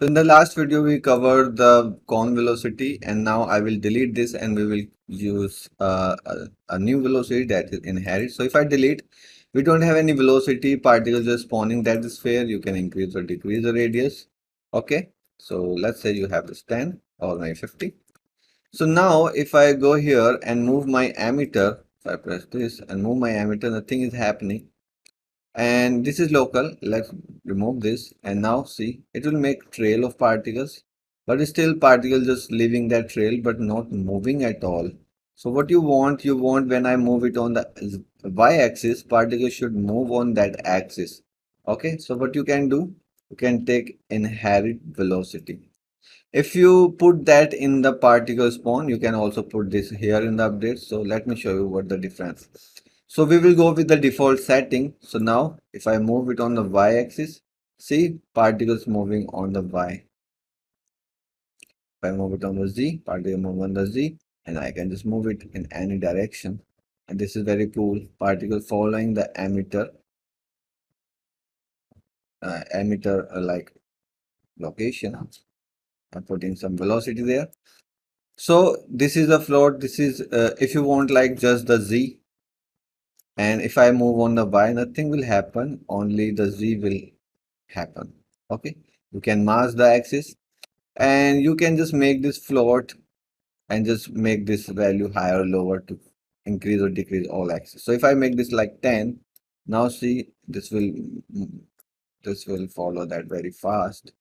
So in the last video, we covered the cone velocity, and now I will delete this and we will use a new velocity that is inherit. So if I delete, we don't have any velocity, particles just spawning that is fair. You can increase or decrease the radius. Okay, so let's say you have this 10 or maybe 50. So now if I go here and move my emitter, if I press this and move my emitter, nothing is happening. And this is local. Let's remove this, and now see, it will make trail of particles, but still particles just leaving that trail but not moving at all. So what you want when I move it on the y-axis, particles should move on that axis. Okay, so what you can do, you can take inherit velocity. If you put that in the particle spawn, you can also put this here in the update. So let me show you what the difference. So we will go with the default setting. So now if I move it on the y-axis, see particles moving on the y. If I move it on the z, particle move on the z, and I can just move it in any direction. And this is very cool. Particle following the emitter like location. I'm putting some velocity there. So this is the float. This is if you want like just the z, and if I move on the y, nothing will happen, only the z will happen. Okay, you can mask the axis and you can just make this float and just make this value higher or lower to increase or decrease all axes. So if I make this like 10, now see this will follow that very fast.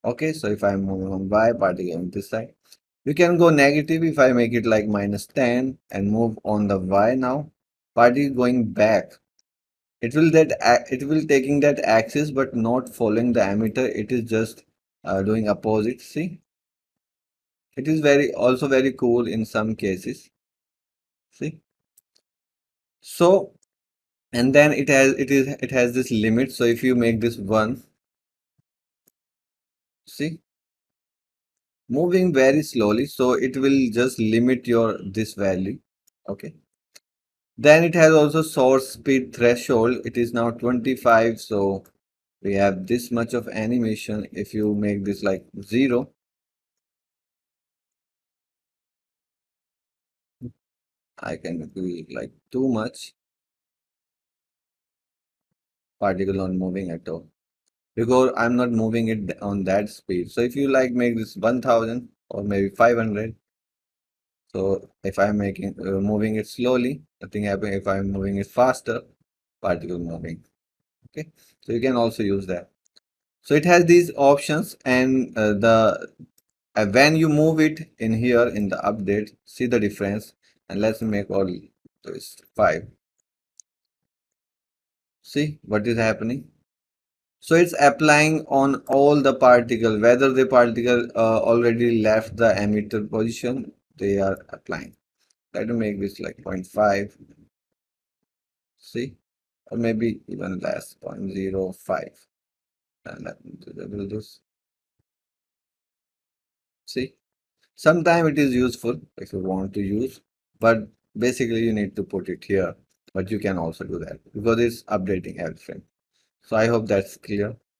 Okay, so if I'm moving on y, particle on this side, you can go negative. If I make it like -10 and move on the y now, particle going back. It will taking that axis but not following the emitter. It is just doing opposite. See, it is also very cool in some cases. See, so and then it has this limit. So if you make this 1, see, moving very slowly, so it will just limit your this value. Okay. Then it has also source speed threshold. It is now 25. So we have this much of animation. If you make this like 0, I can do like too much. Particle not moving at all because I'm not moving it on that speed. So if you like make this 1000 or maybe 500. So if I'm making moving it slowly, nothing happen. If I'm moving it faster, particle moving. Okay, so you can also use that. So it has these options, and when you move it in here in the update, see the difference. And let's make all this 5. See what is happening. So it's applying on all the particle, whether the particle already left the emitter position, they are applying. Let me make this like 0.5. See, or maybe even less, 0.05. And let me double this. See, sometimes it is useful if you want to use, but basically you need to put it here. But you can also do that because it's updating everything. So I hope that's clear.